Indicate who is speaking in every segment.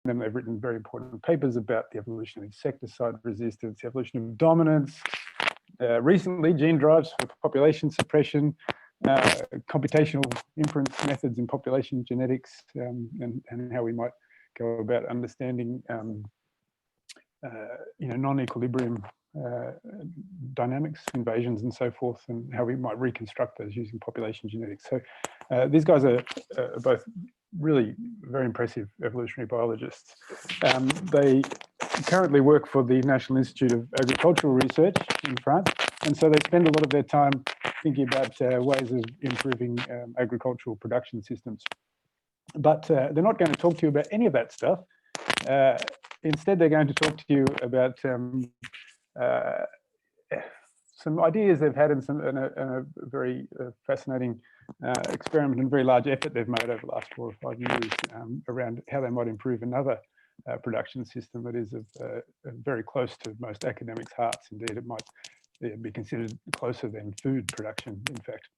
Speaker 1: them. They've written very important papers about the evolution of insecticide resistance, the evolution of dominance, recently gene drives for population suppression, computational inference methods in population genetics, and how we might go about understanding non-equilibrium dynamics, invasions, and so forth, and how we might reconstruct those using population genetics. So these guys are both really very impressive evolutionary biologists. They currently work for the National Institute of Agricultural Research in France, and so they spend a lot of their time thinking about ways of improving agricultural production systems. But they're not going to talk to you about any of that stuff. Instead, they're going to talk to you about some ideas they've had and a very fascinating experiment and very large effort they've made over the last 4 or 5 years around how they might improve another production system that is very close to most academics' hearts. Indeed, it might be considered closer than food production, in fact.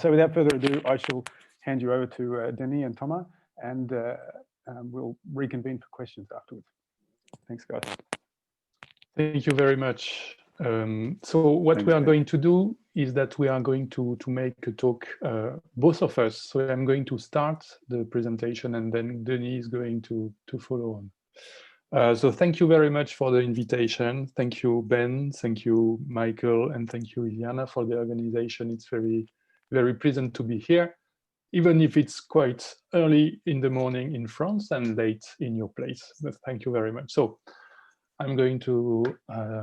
Speaker 1: So without further ado, I shall hand you over to Denis and Thomas, and we'll reconvene for questions afterwards. Thanks, guys.
Speaker 2: Thank you very much. So what we are going to do is that we are going to make a talk, both of us. So I'm going to start the presentation, and then Denis is going to follow on. So thank you very much for the invitation. Thank you, Ben. Thank you, Michael, and thank you, Iliana, for the organization. It's very, very pleasant to be here, even if it's quite early in the morning in France and late in your place. But thank you very much. So I'm going to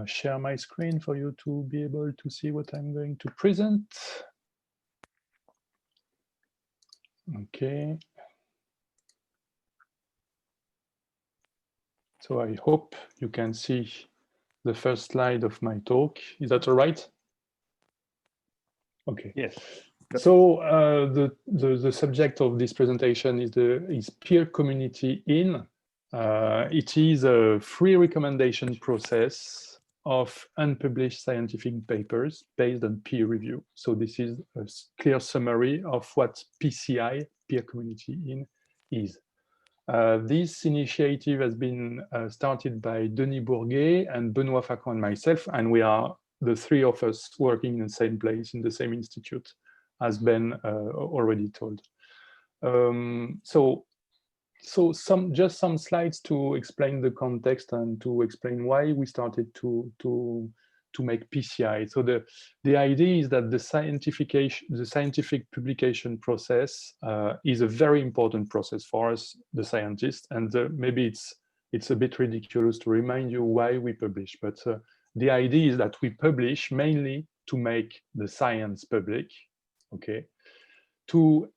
Speaker 2: share my screen for you to be able to see what I'm going to present. Okay. So I hope you can see the first slide of my talk. Is that all right? Okay.
Speaker 1: Yes.
Speaker 2: So the subject of this presentation is peer community in. It is a free recommendation process of unpublished scientific papers based on peer review. So this is a clear summary of what PCI, peer community in, is. This initiative has been started by Denis Bourguet and Benoît Facon and myself, and we are the three of us working in the same place, in the same institute, as Ben already told. So just some slides to explain the context and to explain why we started to make PCI. So the idea is that the scientific publication process is a very important process for us, the scientists, and maybe it's a bit ridiculous to remind you why we publish, but the idea is that we publish mainly to make the science public, okay, to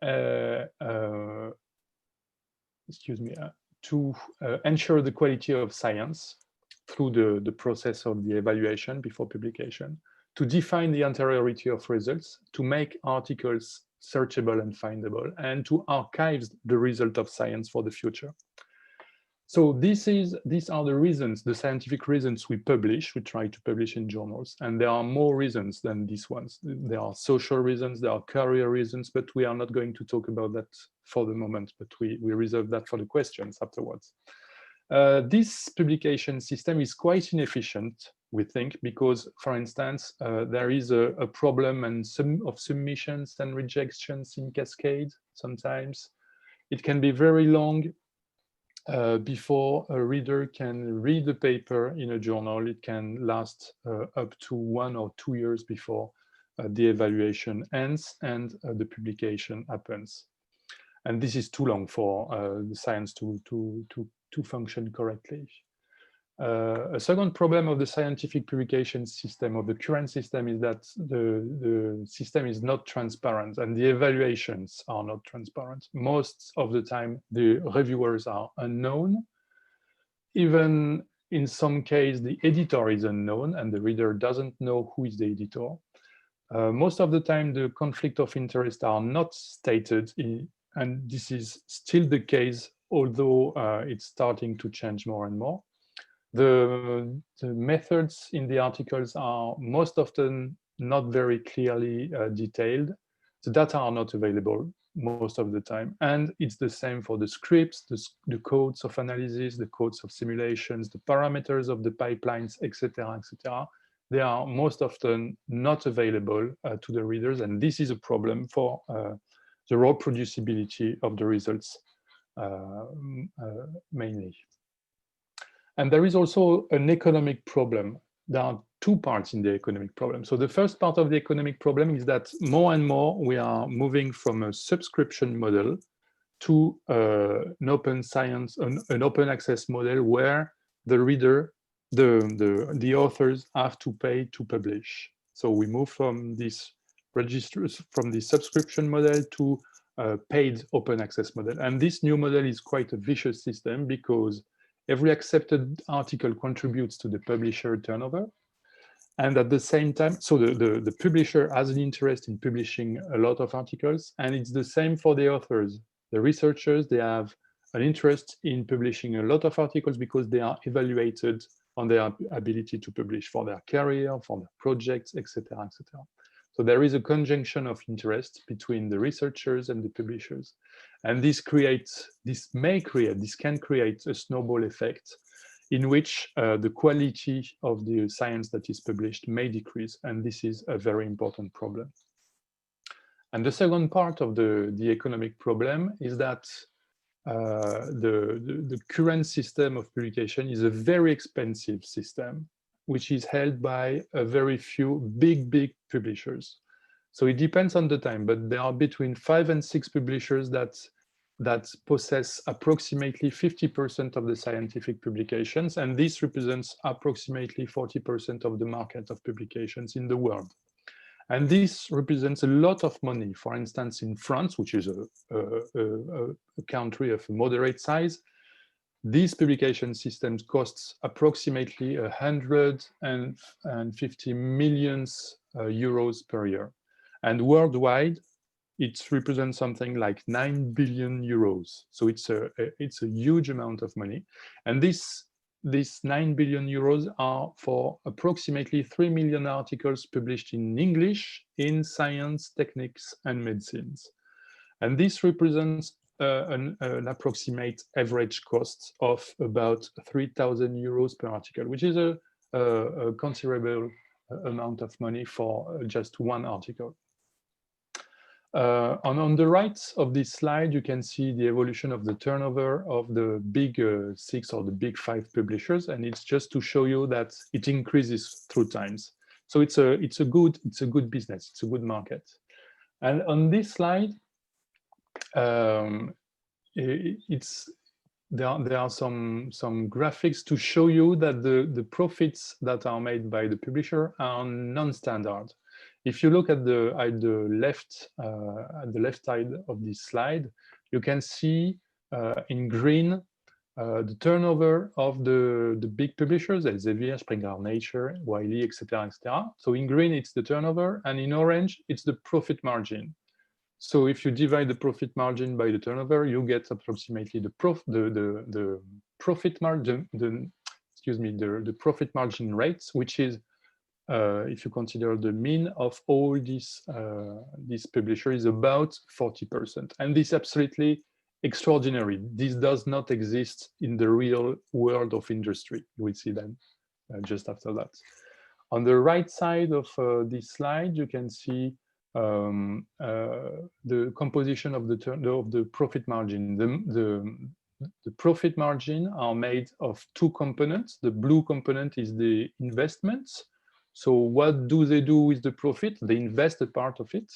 Speaker 2: ensure the quality of science through the process of the evaluation before publication, to define the anteriority of results, to make articles searchable and findable, and to archive the result of science for the future. So these are the reasons, the scientific reasons we publish. We try to publish in journals, and there are more reasons than these ones. There are social reasons, there are career reasons, but we are not going to talk about that for the moment, but we reserve that for the questions afterwards. This publication system is quite inefficient, we think, because, for instance, there is a problem of submissions and rejections in cascade sometimes. It can be very long before a reader can read the paper in a journal. It can last up to 1 or 2 years before the evaluation ends and the publication happens. And this is too long for the science to function correctly. A second problem of the scientific publication system, of the current system, is that the system is not transparent and the evaluations are not transparent. Most of the time, the reviewers are unknown. Even in some cases, the editor is unknown and the reader doesn't know who is the editor. Most of the time, the conflict of interest are not stated, and this is still the case, although it's starting to change more and more. The methods in the articles are most often not very clearly detailed. The data are not available. most of the time. And it's the same for the scripts, the codes of analysis, the codes of simulations, the parameters of the pipelines, etc., etc. They are most often not available to the readers, and this is a problem for the reproducibility of the results mainly. And there is also an economic problem. There are two parts in the economic problem. So the first part of the economic problem is that more and more we are moving from a subscription model to an open science, an open access model where the reader, the authors have to pay to publish. So we move from this subscription model to a paid open access model. And this new model is quite a vicious system because every accepted article contributes to the publisher turnover. And at the same time, so the publisher has an interest in publishing a lot of articles, and it's the same for the authors. The researchers, they have an interest in publishing a lot of articles because they are evaluated on their ability to publish for their career, for their projects, etc., etc. So there is a conjunction of interest between the researchers and the publishers. And this can create a snowball effect in which the quality of the science that is published may decrease. And this is a very important problem. And the second part of the economic problem is that the current system of publication is a very expensive system, which is held by a very few big publishers. So it depends on the time, but there are between 5 and 6 publishers that possess approximately 50% of the scientific publications, and this represents approximately 40% of the market of publications in the world. And this represents a lot of money. For instance, in France, which is a country of moderate size, these publication systems costs approximately 150 million euros per year. And worldwide, it represents something like 9 billion euros. So it's a huge amount of money. And this 9 billion euros are for approximately 3 million articles published in English in science, techniques, and medicines. And this represents an approximate average cost of about 3,000 euros per article, which is a considerable amount of money for just one article. On the right of this slide, you can see the evolution of the turnover of the big 6 or the big 5 publishers, and it's just to show you that it increases through times. So it's a good business, it's a good market. And on this slide, there are some graphics to show you that the profits that are made by the publisher are non-standard. If you look at the left side of this slide, you can see in green the turnover of the big publishers, Elsevier, Springer Nature, Wiley, etc., etc. So in green it's the turnover, and in orange it's the profit margin. So if you divide the profit margin by the turnover, you get approximately the profit margin, the profit margin rates, which is if you consider the mean of all these publishers, is about 40%. And this is absolutely extraordinary. This does not exist in the real world of industry. You will see then just after that. On the right side of this slide, you can see the composition of the profit margin. The profit margin are made of 2 components. The blue component is the investments. So what do they do with the profit? They invest a part of it.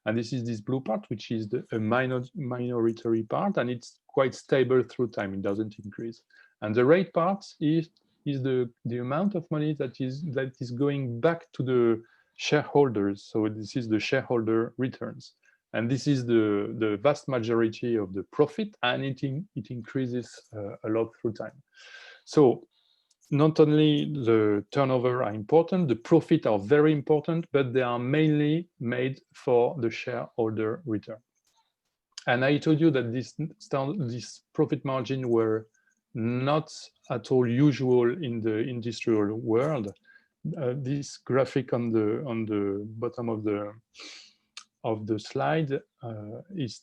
Speaker 2: And this is this blue part, which is a minority part, and it's quite stable through time. It doesn't increase. And the red part is the amount of money that is going back to the shareholders. So this is the shareholder returns. And this is the vast majority of the profit, and it increases a lot through time. So not only the turnover are important, the profit are very important, but they are mainly made for the shareholder return. And I told you that this profit margin were not at all usual in the industrial world. This graphic on the bottom of the slide is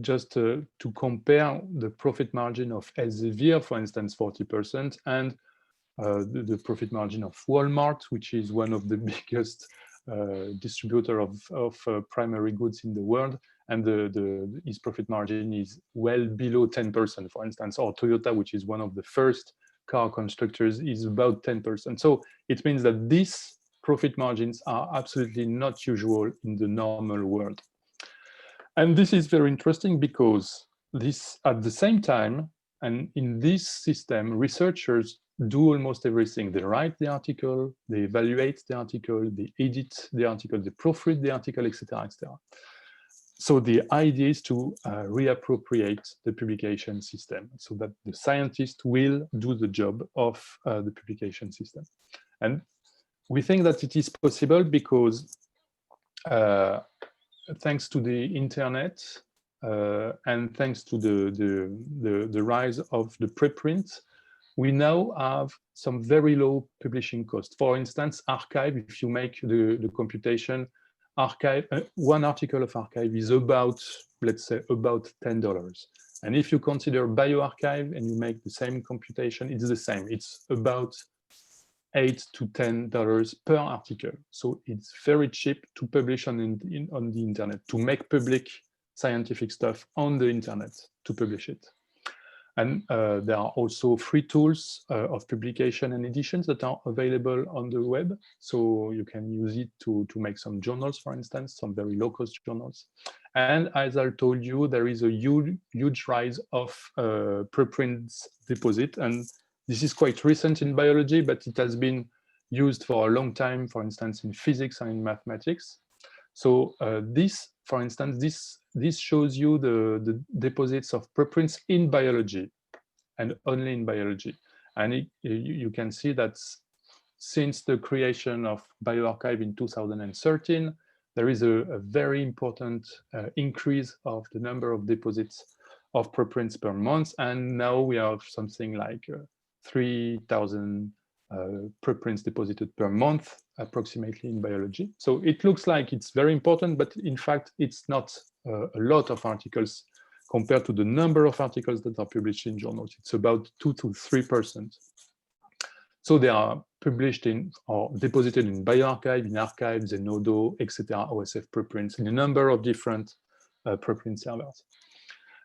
Speaker 2: just to compare the profit margin of Elsevier, for instance, 40%, and the profit margin of Walmart, which is one of the biggest distributor of primary goods in the world, and his profit margin is well below 10%, for instance, or Toyota, which is one of the first car constructors, is about 10%. So it means that these profit margins are absolutely not usual in the normal world. And this is very interesting because this, at the same time, and in this system, researchers do almost everything. They write the article, they evaluate the article, they edit the article, they proofread the article, etc., etc. So the idea is to reappropriate the publication system so that the scientist will do the job of the publication system. And we think that it is possible because thanks to the internet and thanks to the rise of the preprint, we now have some very low publishing costs. For instance, archive, if you make the computation, archive, one article of archive is about, let's say, about $10. And if you consider bioarchive and you make the same computation, it's the same. It's about $8 to $10 per article. So it's very cheap to publish on the internet, to make public scientific stuff on the internet, to publish it. And there are also free tools of publication and editions that are available on the web. So you can use it to make some journals, for instance, some very low-cost journals. And as I told you, there is a huge rise of preprints deposit. And this is quite recent in biology, but it has been used for a long time, for instance, in physics and in mathematics. So this, for instance, this shows you the deposits of preprints in biology and only in biology. And you can see that since the creation of bioRxiv in 2013, there is a very important increase of the number of deposits of preprints per month. And now we have something like 3,000 preprints deposited per month, approximately, in biology. So it looks like it's very important, but in fact, it's not a lot of articles compared to the number of articles that are published in journals. It's about 2 to 3%. So they are published in or deposited in bioRxiv, in archives, Zenodo, etc., OSF preprints, in a number of different preprint servers.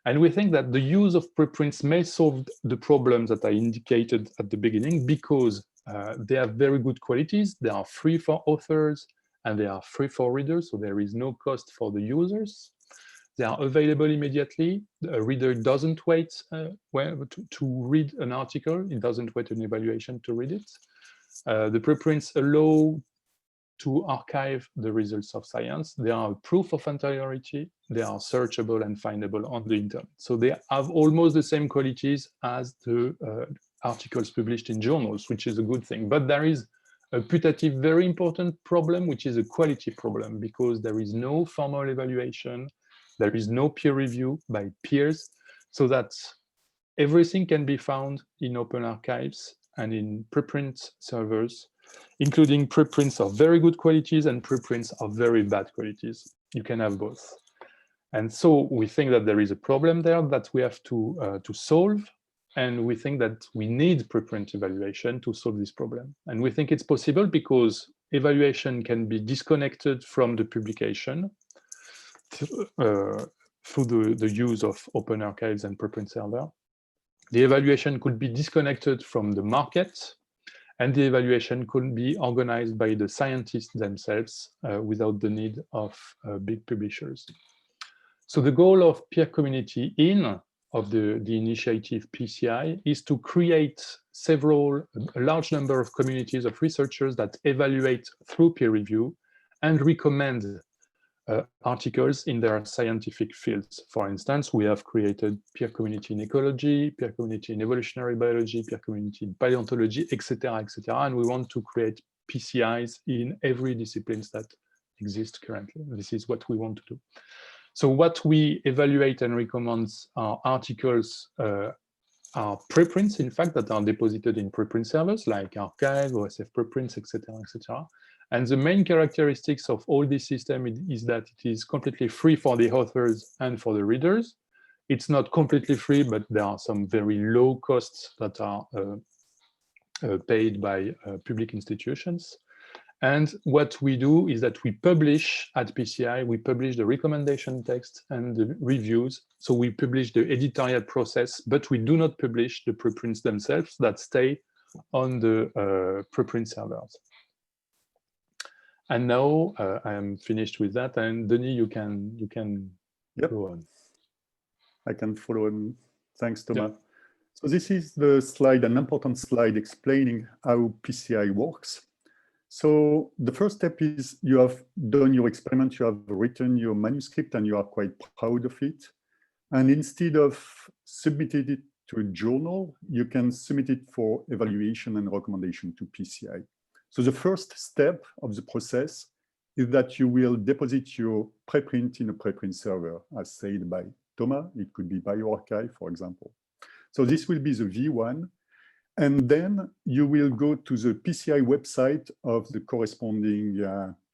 Speaker 2: And we think that the use of preprints may solve the problems that I indicated at the beginning because they have very good qualities. They are free for authors and they are free for readers, so there is no cost for the users. They are available immediately. A reader doesn't wait to read an article. It doesn't wait an evaluation to read it. The preprints allow to archive the results of science. They are a proof of anteriority. They are searchable and findable on the internet. So they have almost the same qualities as the articles published in journals, which is a good thing. But there is a putative, very important problem, which is a quality problem, because there is no formal evaluation. There is no peer review by peers, so that everything can be found in open archives and in preprint servers, including preprints of very good qualities and preprints of very bad qualities. You can have both. And so we think that there is a problem there that we have to solve. And we think that we need preprint evaluation to solve this problem. And we think it's possible because evaluation can be disconnected from the publication through the use of open archives and preprint server. The evaluation could be disconnected from the market, and the evaluation could be organized by the scientists themselves without the need of big publishers. So the goal of peer community of the initiative PCI is to create a large number of communities of researchers that evaluate through peer review and recommend articles in their scientific fields. For instance, we have created peer community in ecology, peer community in evolutionary biology, peer community in paleontology, etc., etc. And we want to create PCIs in every discipline that exists currently. This is what we want to do. So what we evaluate and recommend are articles, are preprints, in fact, that are deposited in preprint servers like archive, OSF preprints, etc., etc. And the main characteristics of all this system is that it is completely free for the authors and for the readers. It's not completely free, but there are some very low costs that are paid by public institutions. And what we do is that we publish at PCI, we publish the recommendation text and the reviews. So we publish the editorial process, but we do not publish the preprints themselves that stay on the preprint servers. And now I am finished with that. And Denis, you can
Speaker 3: Yep.
Speaker 2: go on.
Speaker 3: I can follow on. Thanks, Thomas.
Speaker 2: Yep.
Speaker 3: So this is the slide, an important slide explaining how PCI works. So the first step is you have done your experiment, you have written your manuscript, and you are quite proud of it. And instead of submitting it to a journal, you can submit it for evaluation and recommendation to PCI. So the first step of the process is that you will deposit your preprint in a preprint server, as said by Thomas. It could be bioRxiv, for example. So this will be the V1. And then you will go to the PCI website of the corresponding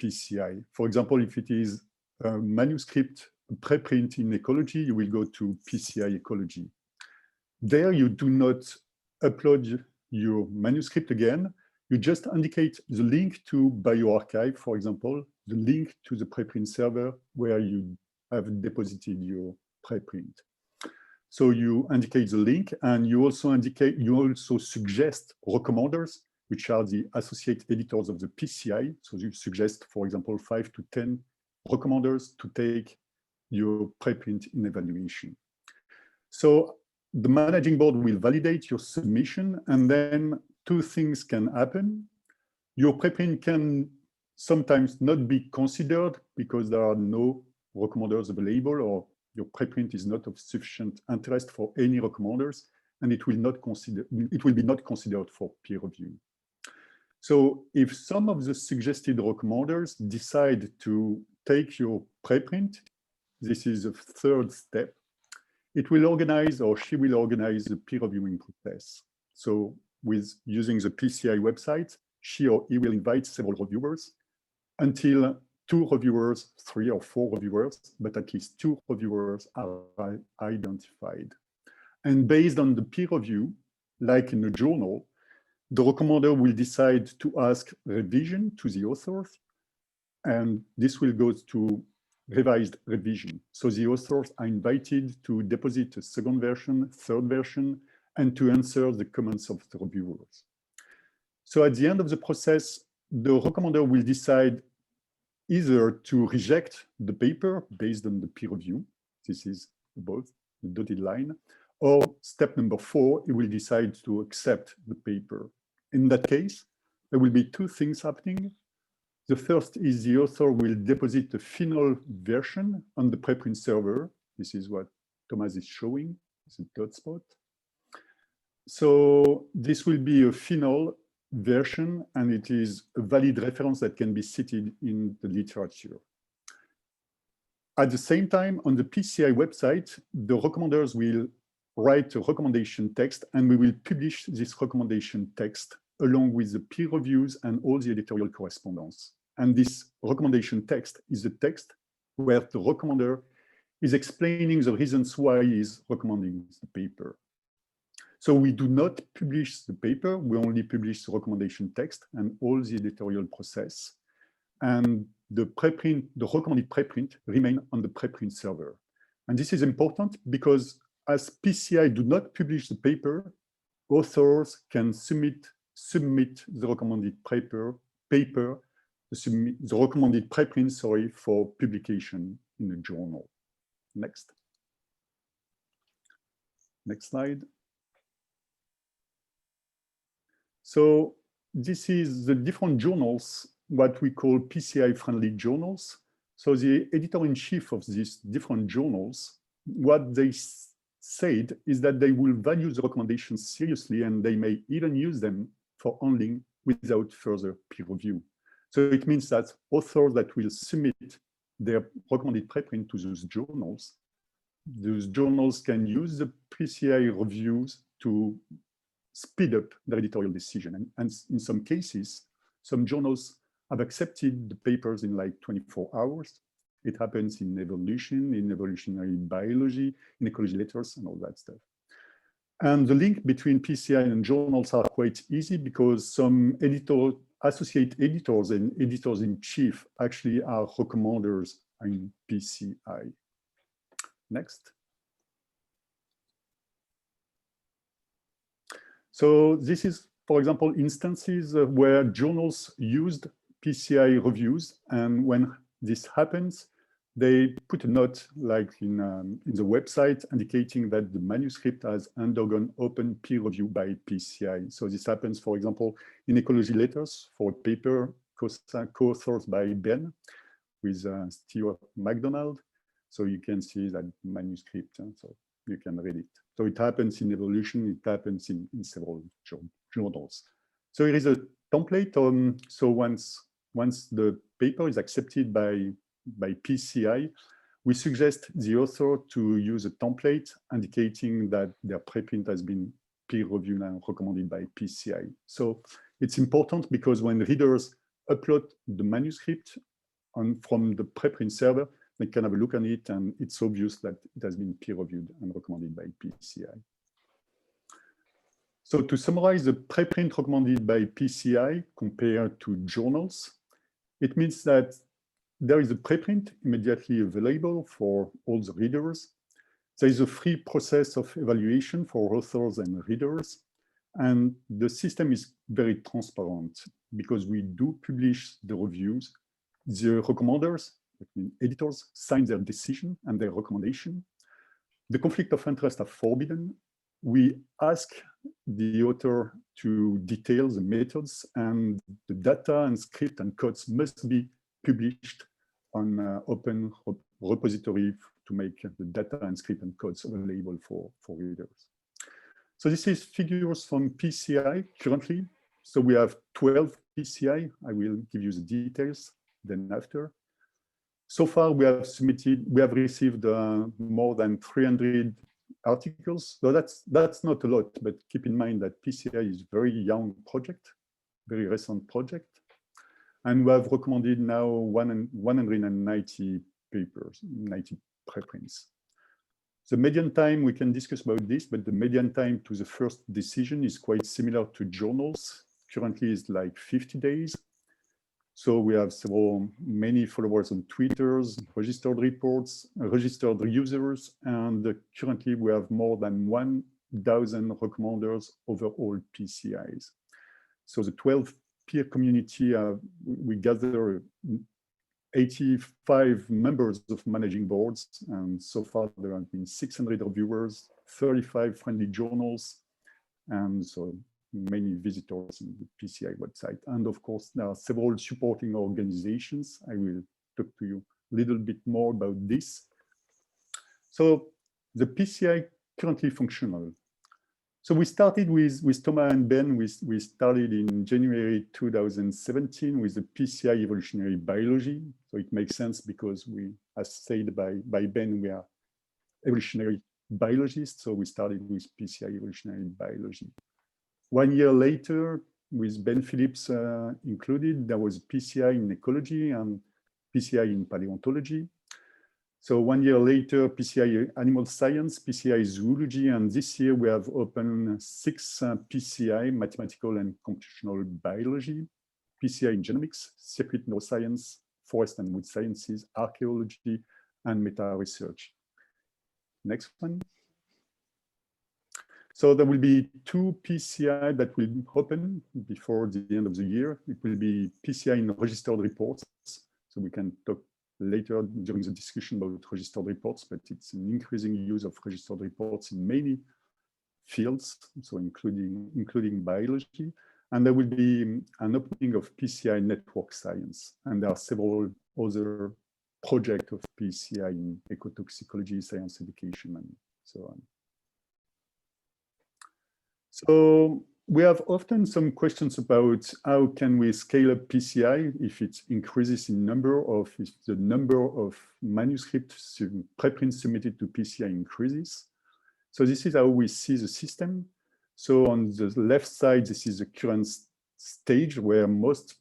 Speaker 3: PCI. For example, if it is a manuscript preprint in ecology, you will go to PCI ecology. There you do not upload your manuscript again. You just indicate the link to bioRxiv, for example, the link to the preprint server where you have deposited your preprint. So you indicate the link, and you also suggest recommenders, which are the associate editors of the PCI. So you suggest, for example, 5 to 10 recommenders to take your preprint in evaluation. So the managing board will validate your submission, and then two things can happen. Your preprint can sometimes not be considered because there are no recommenders available, or your preprint is not of sufficient interest for any recommenders, and it will be not considered for peer review. So if some of the suggested recommenders decide to take your preprint, this is the third step. It will organize, or she will organize, the peer reviewing process. So using the PCI website, she or he will invite several reviewers until 2 reviewers, 3 or 4 reviewers, but at least 2 reviewers are identified. And based on the peer review, like in a journal, the recommender will decide to ask revision to the authors, and this will go to revised revision. So the authors are invited to deposit a second version, third version, and to answer the comments of the reviewers. So at the end of the process, the recommender will decide either to reject the paper based on the peer review, this is above the dotted line, or step number 4, it will decide to accept the paper. In that case, there will be 2 things happening. The first is the author will deposit the final version on the preprint server. This is what Thomas is showing, it's a dot spot. So this will be a final version, and it is a valid reference that can be cited in the literature. At the same time, on the PCI website, the recommenders will write a recommendation text, and we will publish this recommendation text along with the peer reviews and all the editorial correspondence. And this recommendation text is the text where the recommender is explaining the reasons why he is recommending the paper. So we do not publish the paper, we only publish the recommendation text and all the editorial process. And the preprint, the recommended preprint, remain on the preprint server. And this is important because as PCI do not publish the paper, authors can submit the recommended the recommended preprint, for publication in a journal. Next. Next slide. So this is the different journals, what we call PCI-friendly journals. So the editor-in-chief of these different journals, what they said is that they will value the recommendations seriously, and they may even use them for handling without further peer review. So it means that authors that will submit their recommended preprint to those journals can use the PCI reviews to speed up their editorial decision. And in some cases, some journals have accepted the papers in like 24 hours. It happens in evolution, in evolutionary biology, in ecology letters, and all that stuff. And the link between PCI and journals are quite easy because some associate editors and editors-in-chief actually are recommenders in PCI. Next. So this is, for example, instances where journals used PCI reviews, and when this happens, they put a note like in the website indicating that the manuscript has undergone open peer review by PCI. So this happens, for example, in ecology letters for a paper co-authored by Ben with Stuart MacDonald. So you can see that manuscript, so you can read it. So it happens in evolution, it happens in several journals. So here is a template. So once the paper is accepted by PCI, we suggest the author to use a template indicating that their preprint has been peer reviewed and recommended by PCI. So it's important because when readers upload the manuscript from the preprint server, they can have a look at it, and it's obvious that it has been peer reviewed and recommended by PCI. So to summarize, the preprint recommended by PCI compared to journals, it means that there is a preprint immediately available for all the readers. There is a free process of evaluation for authors and readers. And the system is very transparent because we do publish the reviews. The recommenders, editors, sign their decision and their recommendation. The conflict of interest are forbidden. We ask the author to detail the methods, and the data and script and codes must be published on open repository to make the data and script and codes available for readers. So this is figures from PCI currently. So we have 12 PCI. I will give you the details then after. So far, we have received more than 300 articles. So that's not a lot, but keep in mind that PCI is a very young project, very recent project. And we have recommended now 190 papers, 90 preprints. The median time, we can discuss about this, but the median time to the first decision is quite similar to journals. Currently, it's like 50 days. So we have many followers on Twitter, registered reports, registered users, and currently we have more than 1,000 recommenders over all PCIs. So the 12 peer community, we gather 85 members of managing boards, and so far there have been 600 reviewers, 35 friendly journals, and so many visitors on the PCI website. And of course, there are several supporting organizations. I will talk to you a little bit more about this. So the PCI currently functional. So we started with Thomas and Ben, we started in January 2017 with the PCI evolutionary biology. So it makes sense because we, as said by Ben, we are evolutionary biologists. So we started with PCI evolutionary biology. 1 year later, with Ben Phillips included, there was PCI in ecology and PCI in paleontology. So 1 year later, PCI animal science, PCI zoology, and this year we have opened 6 PCI, mathematical and computational biology, PCI in genomics, circuit neuroscience, forest and wood sciences, archaeology, and meta research. Next one. So there will be 2 PCI that will open before the end of the year. It will be PCI in registered reports. So we can talk later during the discussion about registered reports, but it's an increasing use of registered reports in many fields, so including biology. And there will be an opening of PCI network science. And there are several other projects of PCI in ecotoxicology, science education, and so on. So we have often some questions about how can we scale up PCI if it increases in number, or if the number of manuscripts preprints submitted to PCI increases. So this is how we see the system. So on the left side, this is the current stage where most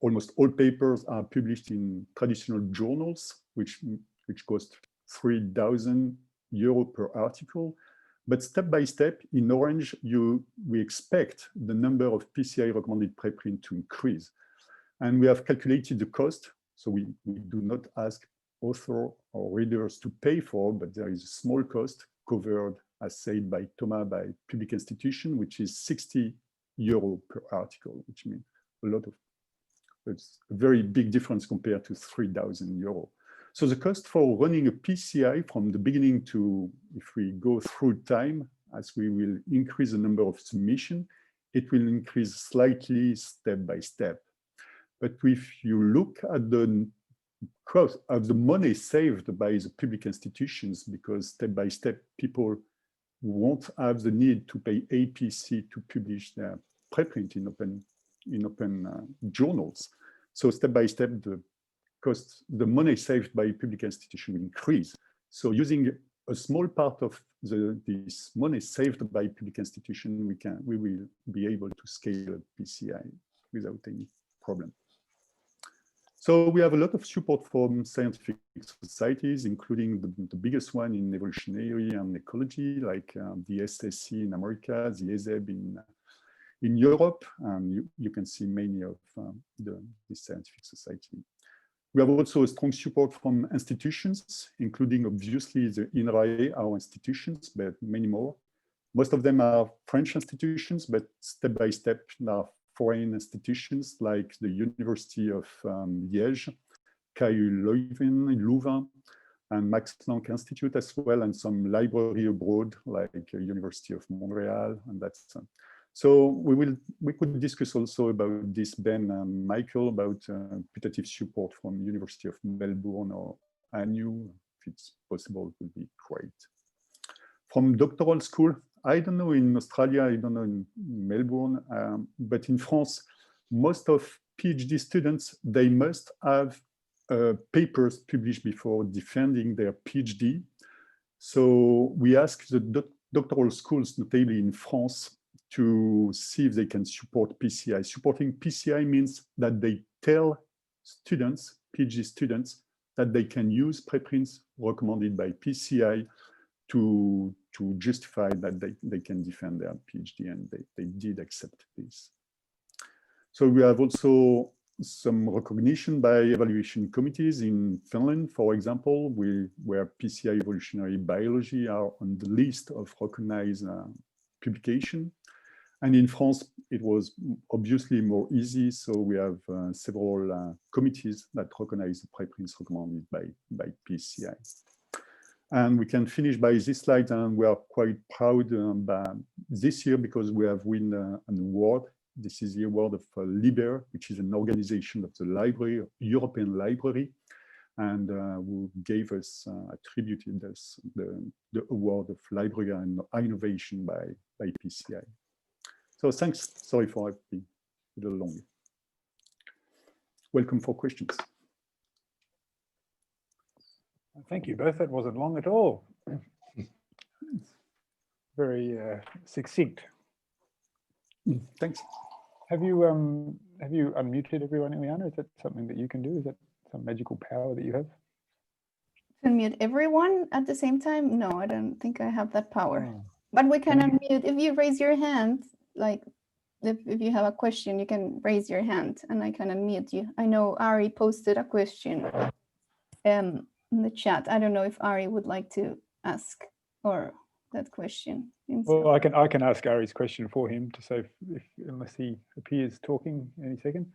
Speaker 3: almost all papers are published in traditional journals, which cost €3,000 per article. But step by step, in orange, we expect the number of PCI recommended preprint to increase. And we have calculated the cost. So we do not ask author or readers to pay for, but there is a small cost covered, as said by Thomas, by public institution, which is €60 per article, which means it's a very big difference compared to €3,000. So the cost for running a PCI from the beginning to, if we go through time, as we will increase the number of submissions, it will increase slightly step by step. But if you look at the cost of the money saved by the public institutions, because step by step, people won't have the need to pay APC to publish their preprint in open journals. So step by step, the money saved by public institution will increase. So using a small part of this money saved by public institution, we will be able to scale PCI without any problem. So we have a lot of support from scientific societies, including the biggest one in evolutionary and ecology, like the SSC in America, the ESEB in Europe, and you can see many of the scientific society. We have also a strong support from institutions, including obviously the INRAE, our institutions, but many more. Most of them are French institutions, but step by step now foreign institutions like the University of Liège, KU Leuven, and Max Planck Institute as well, and some library abroad like University of Montreal, and that's. So we could discuss also about this, Ben and Michael, about putative support from University of Melbourne or ANU, if it's possible, it would be great. From doctoral school, I don't know in Australia, I don't know in Melbourne, but in France, most of PhD students, they must have papers published before defending their PhD. So we ask the doctoral schools, notably in France, to see if they can support PCI. Supporting PCI means that they tell students, PhD students, that they can use preprints recommended by PCI to justify that they can defend their PhD, and they did accept this. So we have also some recognition by evaluation committees in Finland, for example, where PCI evolutionary biology are on the list of recognized publication. And in France, it was obviously more easy. So we have several committees that recognize the preprints recommended by PCI. And we can finish by this slide, and we are quite proud this year because we have won an award. This is the award of LIBER, which is an organization of the library, European Library, and who gave us, attributed us the award of library and innovation by PCI. So thanks, sorry for being a little long. Welcome for questions.
Speaker 1: Thank you both. That wasn't long at all. Very succinct.
Speaker 3: Thanks.
Speaker 1: Have you unmuted everyone, Ileana? Is that something that you can do? Is that some magical power that you have?
Speaker 4: Unmute everyone at the same time? No, I don't think I have that power.
Speaker 1: Oh.
Speaker 4: But we can unmute if you raise your hand. Like if you have a question, you can raise your hand and I can unmute you. I know Ari posted a question in the chat. I don't know if Ari would like to ask or that question himself.
Speaker 1: Well, I can ask Ari's question for him to say unless he appears talking any second.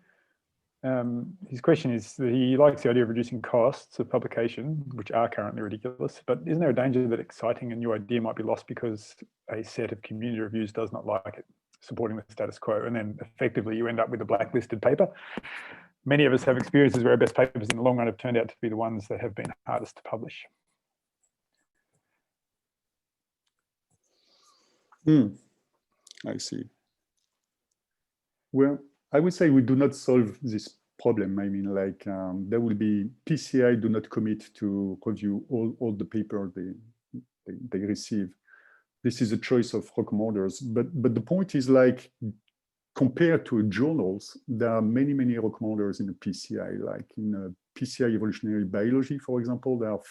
Speaker 1: His question is that he likes the idea of reducing costs of publication, which are currently ridiculous, but isn't there a danger that exciting a new idea might be lost because a set of community reviews does not like it, supporting the status quo, and then effectively you end up with a blacklisted paper? Many of us have experiences where our best papers in the long run have turned out to be the ones that have been hardest to publish.
Speaker 3: I see. Well, I would say we do not solve this problem. I mean, like there will be PCI do not commit to review all the paper they receive. This is a choice of recommenders. But the point is like compared to journals, there are many, many recommenders in the PCI, like in PCI Evolutionary Biology, for example, there are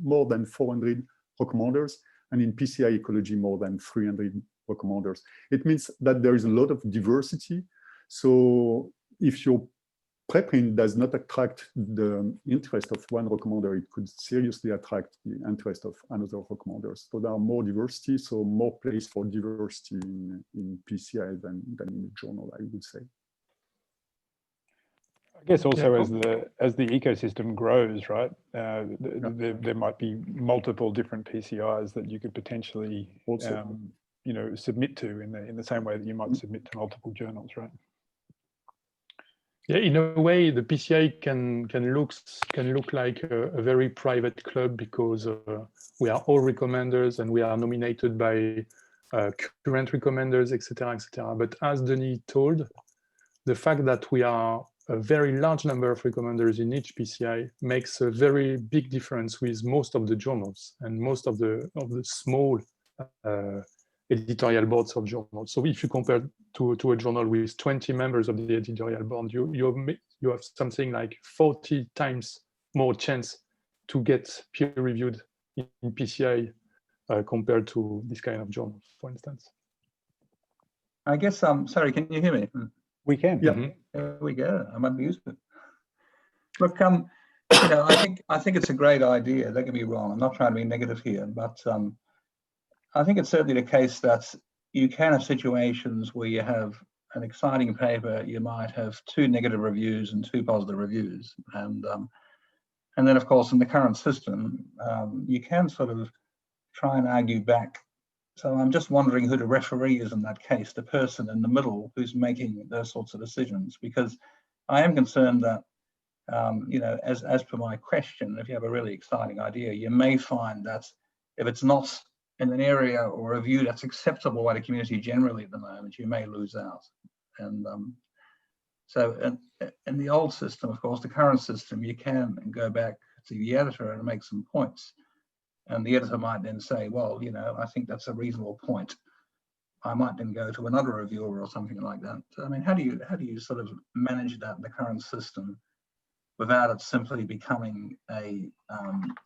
Speaker 3: more than 400 recommenders, and in PCI Ecology, more than 300 recommenders. It means that there is a lot of diversity. So if your preprint does not attract the interest of one recommender, it could seriously attract the interest of another recommenders. So there are more diversity, so more place for diversity in PCI than in a journal, I would say.
Speaker 1: I guess also as the ecosystem grows, right? There might be multiple different PCIs that you could potentially you know, submit to in the same way that you might submit to multiple journals, right?
Speaker 2: Yeah, in a way, the PCI can look like a very private club, because we are all recommenders and we are nominated by current recommenders, etc., etc. But as Denis told, the fact that we are a very large number of recommenders in each PCI makes a very big difference with most of the journals and most of the small editorial boards of journals. So if you compare to a journal with 20 members of the editorial board, you have something like 40 times more chance to get peer-reviewed in PCI compared to this kind of journal, for instance.
Speaker 5: I guess, sorry, can you hear me?
Speaker 1: We can.
Speaker 2: Yeah.
Speaker 5: There we go. I'm unused to it. Look, you know, I think it's a great idea. Don't get me wrong. I'm not trying to be negative here, but I think it's certainly the case that you can have situations where you have an exciting paper, you might have 2 negative reviews and 2 positive reviews, and then of course in the current system, you can sort of try and argue back. So I'm just wondering who the referee is in that case, the person in the middle who's making those sorts of decisions, because I am concerned that, you know, as per my question, if you have a really exciting idea, you may find that if it's not in an area or a view that's acceptable by the community generally at the moment, you may lose out. And so in the old system, of course, the current system, you can go back to the editor and make some points. And the editor might then say, well, you know, I think that's a reasonable point. I might then go to another reviewer or something like that. I mean, how do you sort of manage that in the current system without it simply becoming a,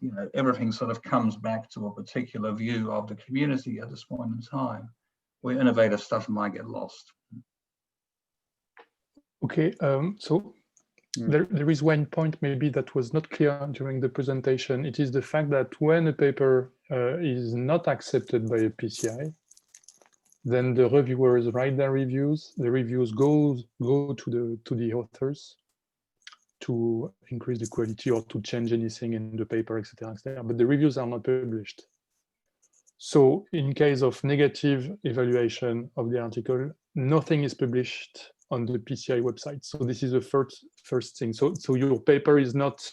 Speaker 5: you know, everything sort of comes back to a particular view of the community at this point in time, where innovative stuff might get lost?
Speaker 2: Okay, so there is one point maybe that was not clear during the presentation. It is the fact that when a paper is not accepted by a PCI, then the reviewers write their reviews. The reviews go to the authors to increase the quality or to change anything in the paper, etc., etc. But the reviews are not published. So in case of negative evaluation of the article, nothing is published on the PCI website. So this is the first thing. So your paper is not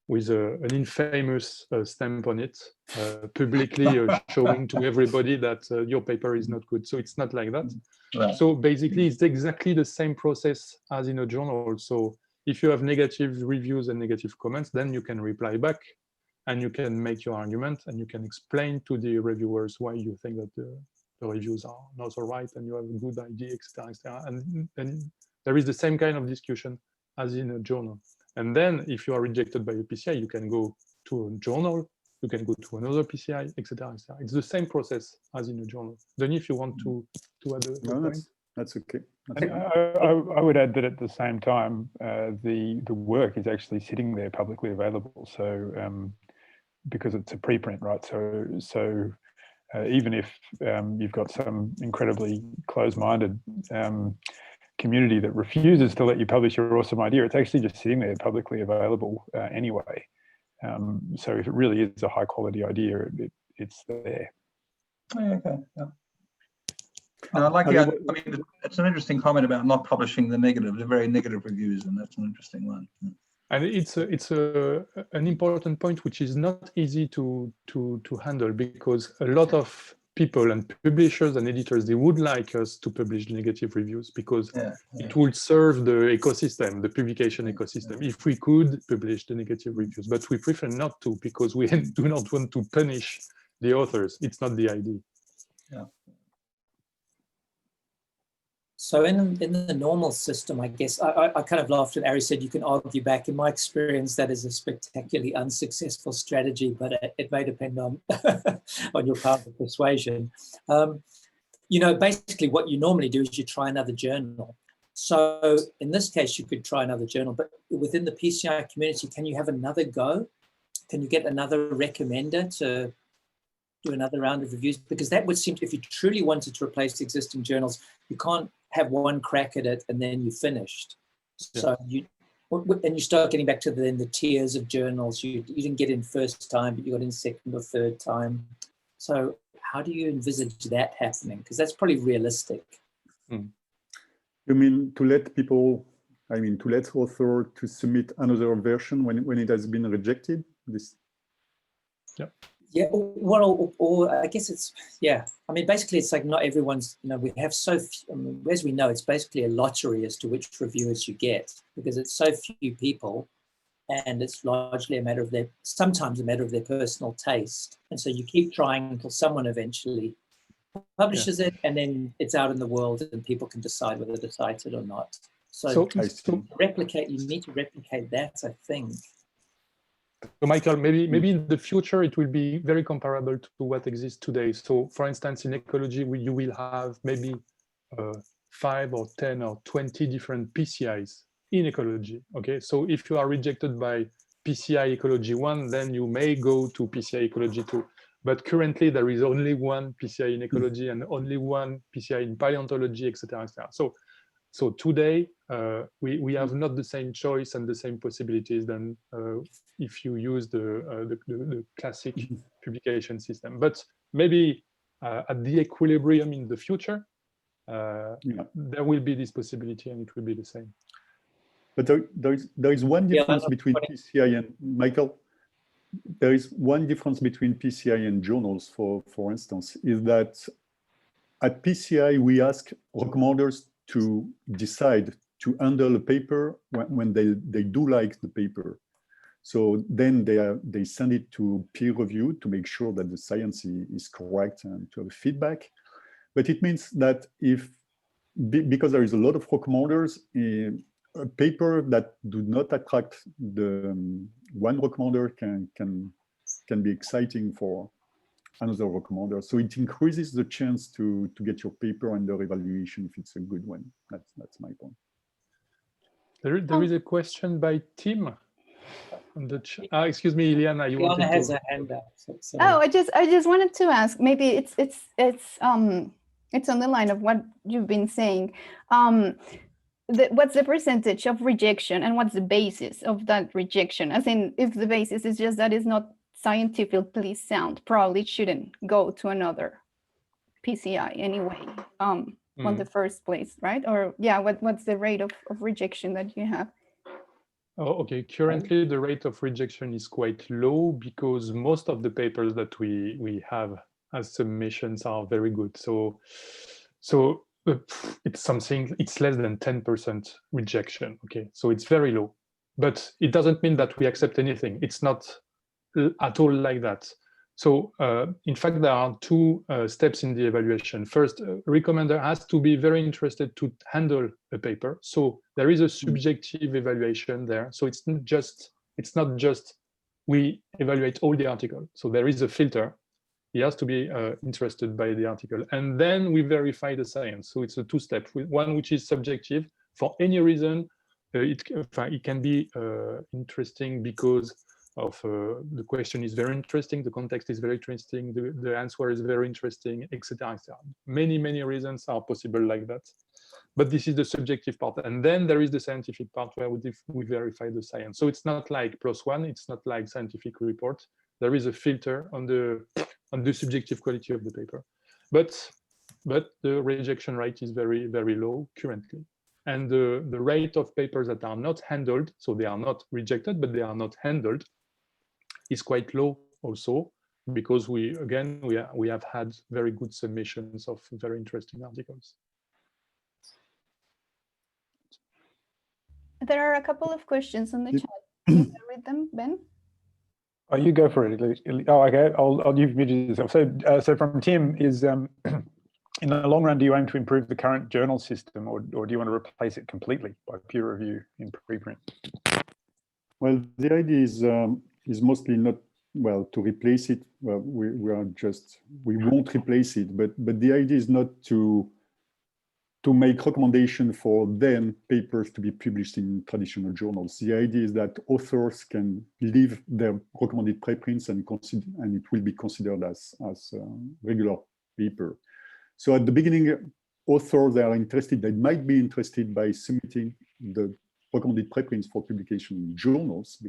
Speaker 2: with an infamous stamp on it, publicly showing to everybody that your paper is not good. So it's not like that.
Speaker 5: Right.
Speaker 2: So basically, it's exactly the same process as in a journal. So if you have negative reviews and negative comments, then you can reply back and you can make your argument and you can explain to the reviewers why you think that the reviews are not all right and you have a good idea, etc., etc. And there is the same kind of discussion as in a journal. And then if you are rejected by a PCI, you can go to a journal, you can go to another PCI, etc., etc. It's the same process as in a journal. Then if you want to add a point.
Speaker 3: That's okay.
Speaker 1: I would add that at the same time, the work is actually sitting there publicly available. So because it's a preprint, right? So even if you've got some incredibly closed-minded community that refuses to let you publish your awesome idea, it's actually just sitting there publicly available anyway. So if it really is a high-quality idea, it's there.
Speaker 5: Okay. Yeah. No, I like the. I mean, it's an interesting comment about not publishing the very negative reviews, and that's an interesting one.
Speaker 2: And it's an important point which is not easy to handle, because a lot of people and publishers and editors, they would like us to publish the negative reviews because it would serve the ecosystem, the publication ecosystem, if we could publish the negative reviews. But we prefer not to, because we do not want to punish the authors. It's not the idea.
Speaker 5: Yeah.
Speaker 6: So in the normal system, I guess, I kind of laughed when Ari said you can argue back. In my experience, that is a spectacularly unsuccessful strategy, but it may depend on, on your power of persuasion. You know, basically what you normally do is you try another journal. So in this case, you could try another journal, but within the PCI community, can you have another go? Can you get another recommender to do another round of reviews? Because that would seem to, if you truly wanted to replace existing journals, you can't have one crack at it and then you finished.
Speaker 2: Yeah.
Speaker 6: So and you start getting back to the tiers of journals. You didn't get in first time, but you got in second or third time. So how do you envisage that happening? Because that's probably realistic.
Speaker 2: Mm.
Speaker 3: You mean to let people, I mean, to let author to submit another version when it has been rejected? This.
Speaker 2: Yeah.
Speaker 6: Yeah, well, or I guess it's, yeah. I mean, basically, it's like not everyone's, you know, we have so few, I mean, as we know, it's basically a lottery as to which reviewers you get, because it's so few people, and it's largely a matter of their, sometimes a matter of their personal taste. And so you keep trying until someone eventually publishes it, and then it's out in the world and people can decide whether to cite it or not. So to replicate, you need to replicate that, I think.
Speaker 2: So Michael, maybe in the future it will be very comparable to what exists today. So for instance, in ecology, you will have maybe 5 or 10 or 20 different PCIs in ecology. Okay, so if you are rejected by PCI ecology 1, then you may go to PCI ecology 2. But currently there is only one PCI in ecology and only one PCI in paleontology, etc., etc. So today we have not the same choice and the same possibilities than if you use the classic publication system. But maybe at the equilibrium in the future, there will be this possibility and it will be the same.
Speaker 3: But there is one difference between PCI and Michael. There is one difference between PCI and journals, for instance, is that at PCI we ask recommenders to decide to handle a paper when they do like the paper. So then they send it to peer review to make sure that the science is correct and to have feedback. But it means that because there is a lot of recommenders, a paper that do not attract the one recommender can be exciting for another recommender. So it increases the chance to get your paper under evaluation if it's a good one. That's my point.
Speaker 2: There is a question by Tim. On the excuse me, Ileana, you wanted
Speaker 6: has
Speaker 2: to...
Speaker 6: a hand up. So.
Speaker 4: Oh, I just wanted to ask. Maybe it's on the line of what you've been saying. What's the percentage of rejection and what's the basis of that rejection? As in, if the basis is just that it's not scientifically sound, probably it shouldn't go to another PCI anyway, on the first place, right? Or yeah, what's the rate of rejection that you have?
Speaker 2: Oh, okay. Currently, the rate of rejection is quite low because most of the papers that we have as submissions are very good. So it's less than 10% rejection. Okay, so it's very low, but it doesn't mean that we accept anything. It's not at all like that. So in fact, there are two steps in the evaluation. First, recommender has to be very interested to handle a paper. So there is a subjective evaluation there. So it's not just we evaluate all the article. So there is a filter. He has to be interested by the article. And then we verify the science. So it's a two-step, one which is subjective. For any reason, it can be interesting because of the question is very interesting, the context is very interesting, the answer is very interesting, etc., etc. Many reasons are possible like that. But this is the subjective part. And then there is the scientific part where we verify the science. So it's not like +1, it's not like scientific report. There is a filter on the subjective quality of the paper. But the rejection rate is very, very low currently. And the rate of papers that are not handled, so they are not rejected, but they are not handled, is quite low also, because we have had very good submissions of very interesting articles.
Speaker 4: There are a couple of questions on the chat. Can you read them, Ben?
Speaker 1: Oh, you go for it. Oh, okay. You've muted yourself. So from Tim is in the long run, do you aim to improve the current journal system, or do you want to replace it completely by peer review in preprint?
Speaker 3: Well, the idea is mostly not, well, to replace it. Well, we won't replace it, but the idea is not to make recommendation for then papers to be published in traditional journals. The idea is that authors can leave their recommended preprints and it will be considered as regular paper. So at the beginning, authors that are interested, they might be interested by submitting the recommended preprints for publication in journals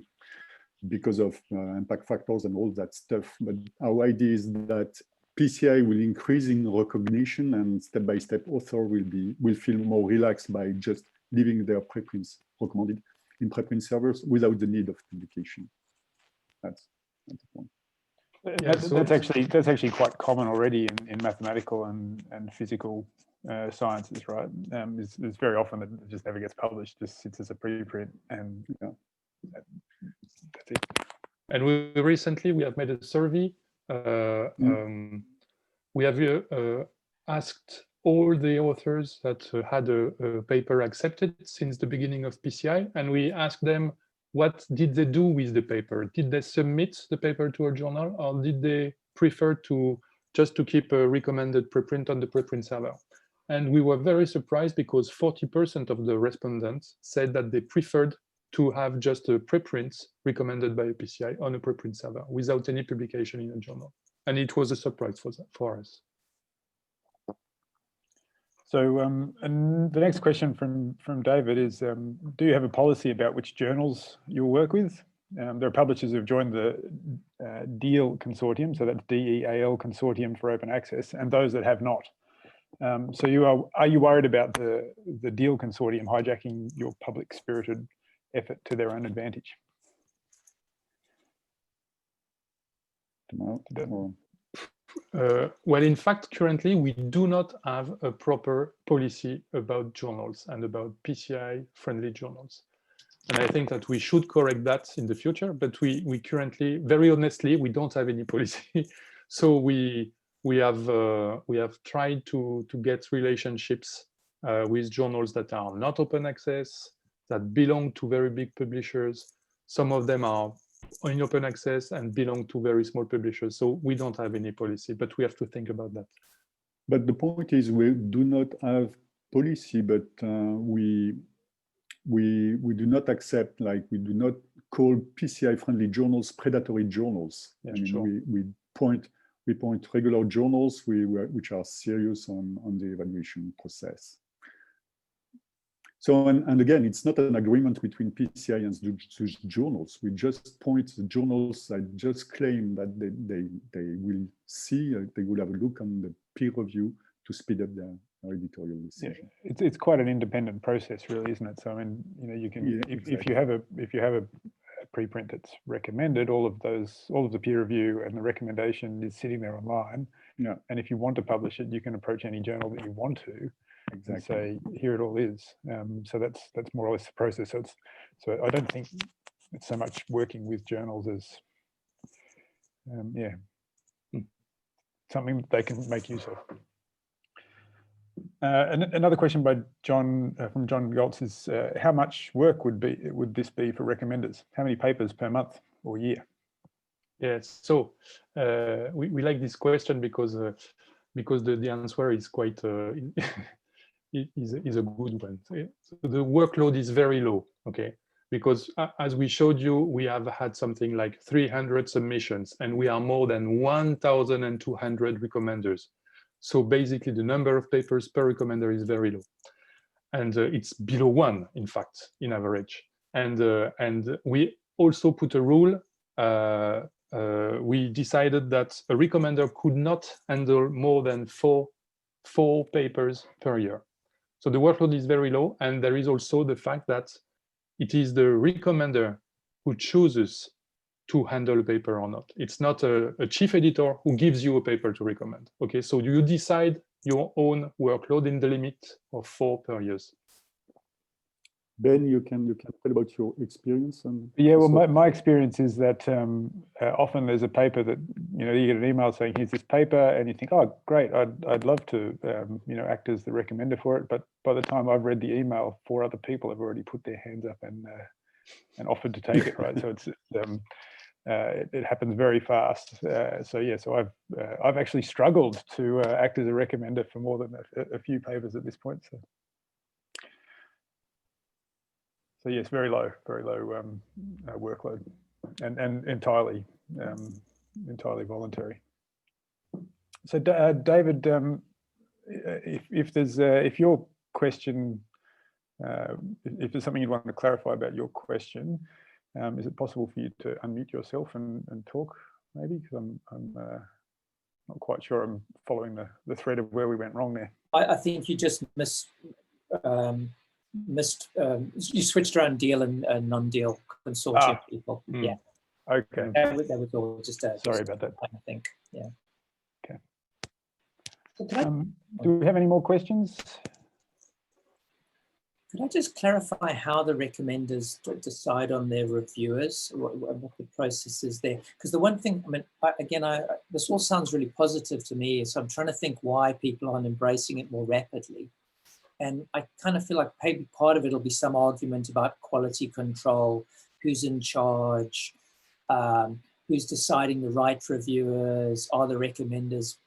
Speaker 3: because of impact factors and all that stuff. But our idea is that PCI will increase in recognition, and step by step, author will feel more relaxed by just leaving their preprints recommended in preprint servers without the need of publication. That's the point.
Speaker 1: Yeah, that's actually quite common already in mathematical and physical sciences, right? It's very often that it just never gets published, just sits as a preprint, and that's it.
Speaker 2: And we have made a survey. We have asked all the authors that had a paper accepted since the beginning of PCI, and we asked them, what did they do with the paper? Did they submit the paper to a journal, or did they prefer just to keep a recommended preprint on the preprint server? And we were very surprised because 40% of the respondents said that they preferred to have just a preprint recommended by a PCI on a preprint server without any publication in a journal. And it was a surprise for us.
Speaker 1: So and the next question from David is, do you have a policy about which journals you'll work with? There are publishers who have joined the DEAL consortium, so that's DEAL consortium for open access, and those that have not. So are you worried about the DEAL consortium hijacking your public spirited effort to their own advantage?
Speaker 2: Well, in fact, currently we do not have a proper policy about journals and about PCI-friendly journals. And I think that we should correct that in the future, but we currently, very honestly, we don't have any policy. So we have tried to get relationships with journals that are not open access, that belong to very big publishers. Some of them are in open access and belong to very small publishers. So we don't have any policy, but we have to think about that.
Speaker 3: But the point is, we do not have policy, but we do not accept, like, we do not call PCI-friendly journals predatory journals.
Speaker 2: Yeah,
Speaker 3: I mean,
Speaker 2: sure.
Speaker 3: we point regular journals which are serious on the evaluation process. So, and again, it's not an agreement between PCI and those journals. We just point the journals that just claim that they will see, they will have a look on the peer review to speed up their editorial decision.
Speaker 1: Yeah, it's quite an independent process, really, isn't it? So, I mean, you know, you can if you have a preprint that's recommended, all of the peer review and the recommendation is sitting there online.
Speaker 3: Yeah.
Speaker 1: And if you want to publish it, you can approach any journal that you want to. Exactly. And say, here it all is. So that's more or less the process. So I don't think it's so much working with journals as something that they can make use of. And another question by John from John Goltz is, how much work would this be for recommenders? How many papers per month or year?
Speaker 2: Yes, so we like this question because the answer is quite is a good one. So the workload is very low, okay? Because as we showed you, we have had something like 300 submissions, and we are more than 1,200 recommenders. So basically, the number of papers per recommender is very low, and it's below 1, in fact, in average. And we also put a rule. We decided that a recommender could not handle more than four papers per year. So the workload is very low, and there is also the fact that it is the recommender who chooses to handle a paper or not. It's not a chief editor who gives you a paper to recommend. Okay, so you decide your own workload in the limit of 4 per year.
Speaker 3: Ben, you can tell about your experience. And
Speaker 1: yeah, well, my experience is that often there's a paper that, you know, you get an email saying, here's this paper, and you think, oh, great, I'd love to, you know, act as the recommender for it. But by the time I've read the email, 4 other people have already put their hands up and offered to take it, right? So it's it happens very fast. So yeah, so I've actually struggled to act as a recommender for more than a few papers at this point. So yes, very low workload, and entirely voluntary. So David, if your question, if there's something you'd want to clarify about your question, is it possible for you to unmute yourself and talk, maybe? Because I'm not quite sure I'm following the thread of where we went wrong there.
Speaker 6: I think you just you switched around deal and non-deal consortium people. Yeah.
Speaker 1: Okay.
Speaker 6: That was all just
Speaker 1: sorry about that.
Speaker 6: I think. Yeah.
Speaker 1: Okay.
Speaker 6: So
Speaker 1: do we have any more questions?
Speaker 6: could I just clarify how the recommenders decide on their reviewers, what the process is there? Because the one thing, I mean, this all sounds really positive to me, so I'm trying to think why people aren't embracing it more rapidly. And I kind of feel like maybe part of it will be some argument about quality control, who's in charge, who's deciding the right reviewers, are the recommenders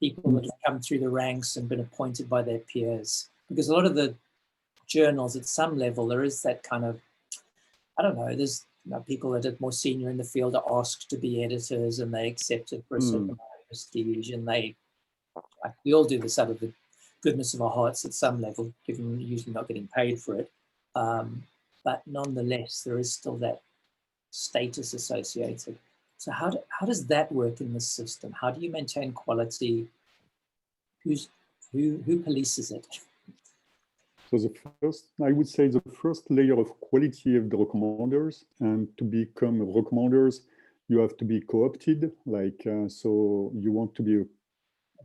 Speaker 6: people that have come through the ranks and been appointed by their peers? Because a lot of the journals at some level, there is that kind of, I don't know, there's people that are more senior in the field are asked to be editors and they accept it for a certain amount of prestige, and we all do this out of the goodness of our hearts at some level, given usually not getting paid for it. But nonetheless, there is still that status associated. So how does that work in this system? How do you maintain quality? Who polices it?
Speaker 3: So I would say the first layer of quality of the recommenders, and to become recommenders, you have to be co-opted. So you want to be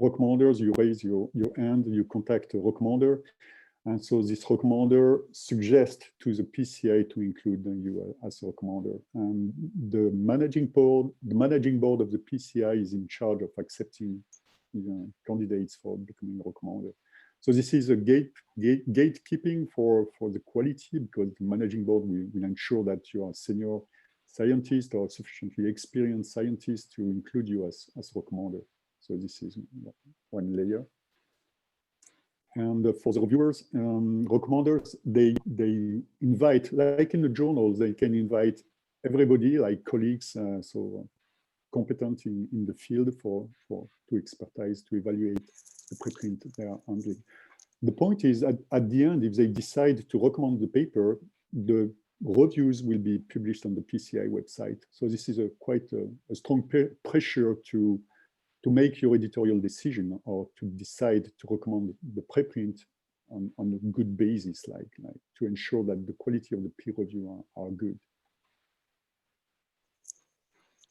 Speaker 3: recommenders, you raise your hand, you contact a recommender. And so this recommender suggests to the PCI to include you as a recommender. And the managing board of the PCI is in charge of accepting candidates for becoming a recommender. So this is a gatekeeping for the quality, because the managing board will ensure that you are a senior scientist or sufficiently experienced scientist to include you as a recommender. So this is one layer. And for the reviewers, recommenders, they invite, like in the journals, they can invite everybody, like colleagues, so competent in the field to expertise, to evaluate the preprint they are handling. The point is, at the end, if they decide to recommend the paper, the reviews will be published on the PCI website. So this is quite a strong pressure to make your editorial decision, or to decide to recommend the preprint on a good basis, like to ensure that the quality of the peer review are good.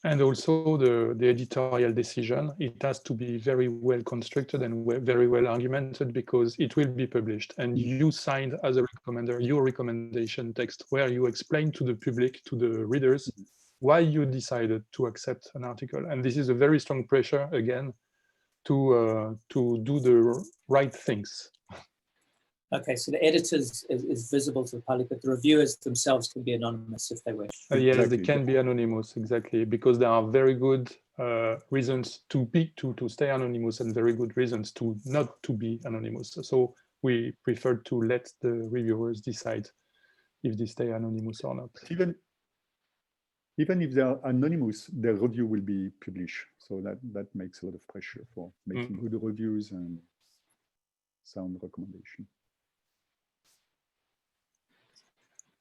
Speaker 2: And also the editorial decision, it has to be very well constructed and very well argumented, because it will be published. And you signed as a recommender your recommendation text, where you explain to the public, to the readers, why you decided to accept an article. And this is a very strong pressure, again, to do the right things.
Speaker 6: Okay, so the editors is visible to the public, but the reviewers themselves can be anonymous if they wish.
Speaker 2: Yes,
Speaker 3: Exactly.
Speaker 2: they can be anonymous, exactly, because there are very good reasons to stay anonymous, and very good reasons to not to be anonymous. So we prefer to let the reviewers decide if they stay anonymous or not.
Speaker 3: Even if they are anonymous, their review will be published. So that makes a lot of pressure for making good reviews and sound recommendation.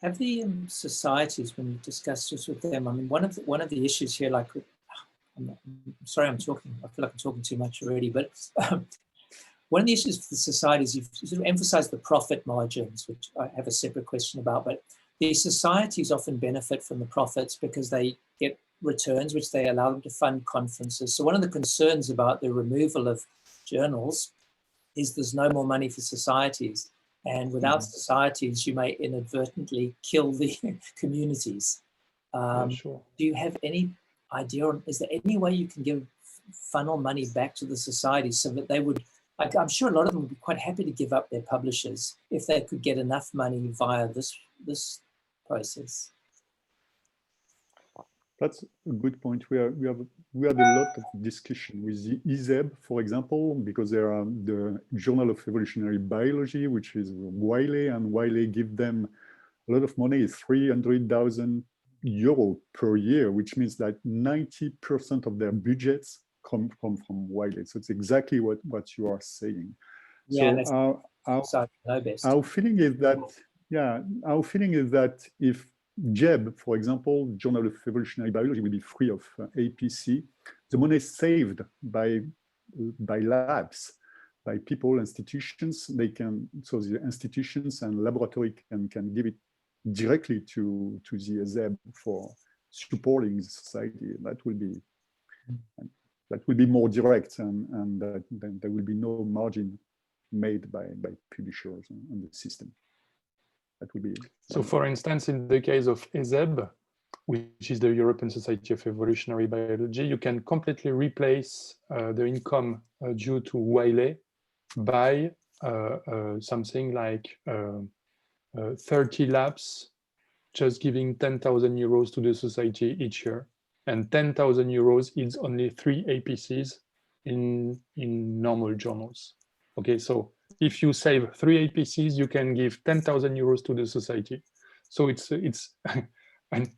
Speaker 6: Have the societies, when you discuss this with them, I mean, one of the issues here, like, I'm sorry, I feel like I'm talking too much already, but one of the issues for the societies, you've sort of emphasized the profit margins, which I have a separate question about, but these societies often benefit from the profits because they get returns, which they allow them to fund conferences. So one of the concerns about the removal of journals is there's no more money for societies. And without societies, you may inadvertently kill the communities.
Speaker 2: Sure.
Speaker 6: Do you have any idea, or is there any way you can funnel money back to the societies so that they would, I'm sure a lot of them would be quite happy to give up their publishers if they could get enough money via this process?
Speaker 3: That's a good point. We had a lot of discussion with the ESEB, for example, because there are the Journal of Evolutionary Biology, which is Wiley, and Wiley give them a lot of money, 300,000 euro per year, which means that 90% of their budgets come from Wiley. So it's exactly what you are saying.
Speaker 6: Yeah,
Speaker 3: so our feeling is that, our feeling is that if JEB, for example, Journal of Evolutionary Biology, will be free of APC, the money saved by labs, by people, institutions, so the institutions and laboratory can give it directly to the ESEB for supporting the society. That will be more direct, and then there will be no margin made by publishers on the system. That will be.
Speaker 2: So, for instance, in the case of ESEB, which is the European Society of Evolutionary Biology, you can completely replace the income due to Wiley by something like 30 labs just giving 10,000 euros to the society each year. And 10,000 euros is only 3 APCs in normal journals. Okay, so if you save 3 APCs, you can give 10,000 euros to the society. So it's and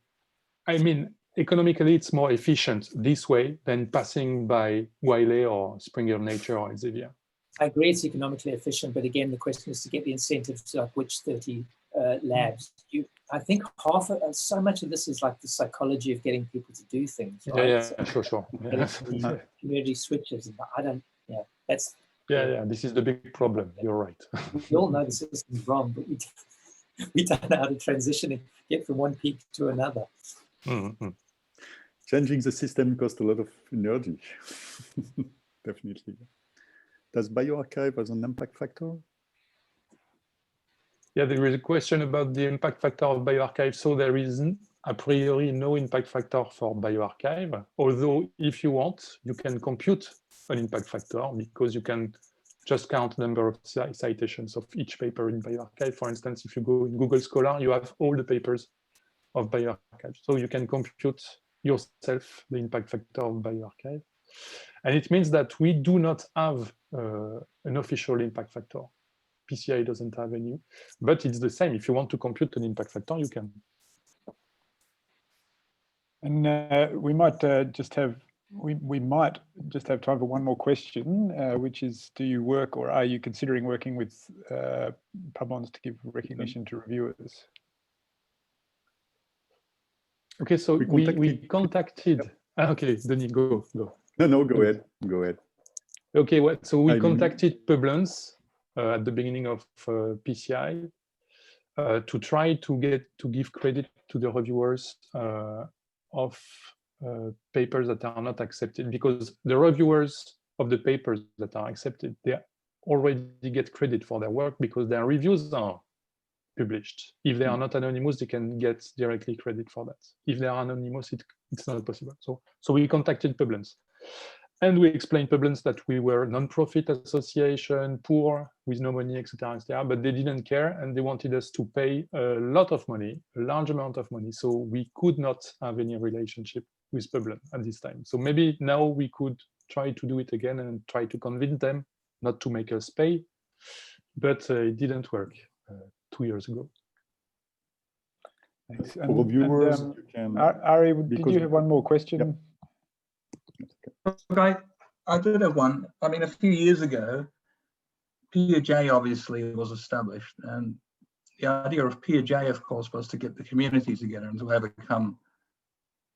Speaker 2: I mean, economically, it's more efficient this way than passing by Wiley or Springer Nature or Elsevier.
Speaker 6: I agree it's economically efficient, but again, the question is to get the incentives to like which 30 labs. I think so much of this is like the psychology of getting people to do things, right?
Speaker 2: Yeah, sure. Yeah.
Speaker 6: Community switches. I don't, that's.
Speaker 2: Yeah, this is the big problem. You're right.
Speaker 6: We all know the system's wrong, but we don't know how to transition and get from one peak to another.
Speaker 2: Mm-hmm.
Speaker 3: Changing the system costs a lot of energy. Definitely. Does bioRxiv as an impact factor?
Speaker 2: Yeah, there is a question about the impact factor of bioRxiv. So there is a priori no impact factor for bioRxiv, although if you want, you can compute an impact factor because you can just count the number of citations of each paper in bioRxiv. For instance, if you go in Google Scholar, you have all the papers of bioRxiv. So you can compute yourself the impact factor of bioRxiv. And it means that we do not have an official impact factor. PCI doesn't have any, but it's the same. If you want to compute an impact factor, you can.
Speaker 1: And we might just have time for one more question, which is: do you work, or are you considering working with Publons to give recognition to reviewers?
Speaker 2: Okay, so we contacted. Okay, Denis, go.
Speaker 3: No, go ahead.
Speaker 2: Okay, so we contacted Publons at the beginning of PCI to try to give credit to the reviewers of papers that are not accepted, because the reviewers of the papers that are accepted, they already get credit for their work because their reviews are published. If they are not anonymous, they can get directly credit for that. If they are anonymous, it's not possible. So we contacted Publons. And we explained Publons that we were a non-profit association, poor, with no money, etc., but they didn't care, and they wanted us to pay a lot of money, a large amount of money. So we could not have any relationship with Publon at this time. So maybe now we could try to do it again and try to convince them not to make us pay, but it didn't work 2 years ago.
Speaker 1: Thanks.
Speaker 3: For viewers, you can.
Speaker 1: Ari, did you have one more question?
Speaker 3: Yep.
Speaker 5: Look, I did have one. I mean, a few years ago, PeerJ obviously was established, and the idea of PeerJ, of course, was to get the community together and to overcome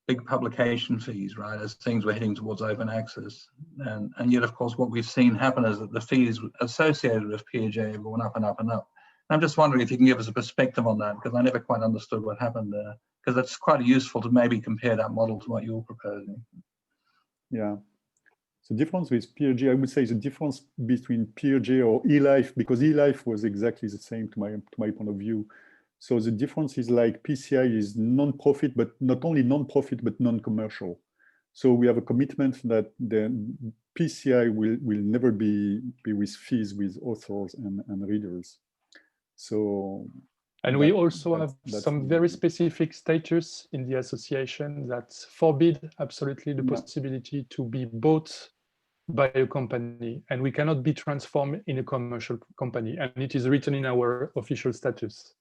Speaker 5: big publication fees, right, as things were heading towards open access. And yet, of course, what we've seen happen is that the fees associated with PeerJ have gone up and up and up. I'm just wondering if you can give us a perspective on that, because I never quite understood what happened there, because it's quite useful to maybe compare that model to what you're proposing.
Speaker 3: Yeah. The difference with PRG, I would say, the difference between PRG or eLife, because eLife was exactly the same to my point of view. So the difference is like PCI is non-profit, but not only non-profit, but non-commercial. So we have a commitment that the PCI will never be with fees with authors and readers. So.
Speaker 2: And we also have some very specific status in the association that forbid absolutely the possibility to be bought by a company, and we cannot be transformed in a commercial company, and it is written in our official status.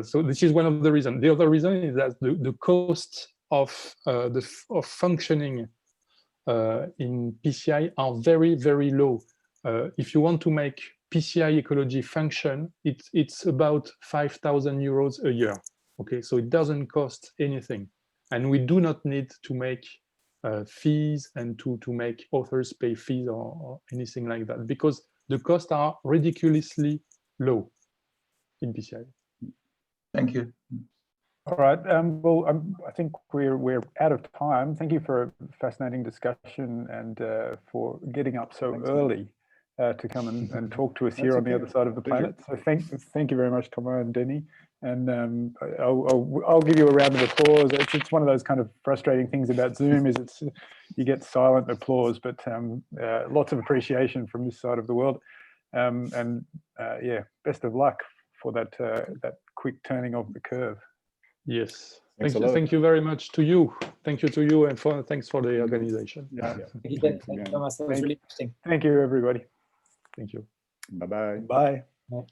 Speaker 2: So this is one of the reasons. The other reason is that the cost of functioning in PCI are very, very low. If you want to make PCI ecology function, it's about 5,000 euros a year. Okay, so it doesn't cost anything, and we do not need to make fees and to make authors pay fees or anything like that, because the costs are ridiculously low in PCI.
Speaker 5: Thank you.
Speaker 1: All right. Well, I think we're out of time. Thank you for a fascinating discussion and for getting up so early to come and talk to us here on the other side of the planet. So thank you very much, Thomas and Denny. And I'll give you a round of applause. It's one of those kind of frustrating things about Zoom is you get silent applause, but lots of appreciation from this side of the world. Yeah, best of luck for that quick turning of the curve.
Speaker 2: Yes, thank you very much to you. Thank you to you, and thanks for the organization.
Speaker 6: Thank you, Thomas. That was really interesting.
Speaker 1: Thank you, everybody.
Speaker 2: Thank you.
Speaker 3: Bye-bye.
Speaker 1: Bye.
Speaker 6: Bye.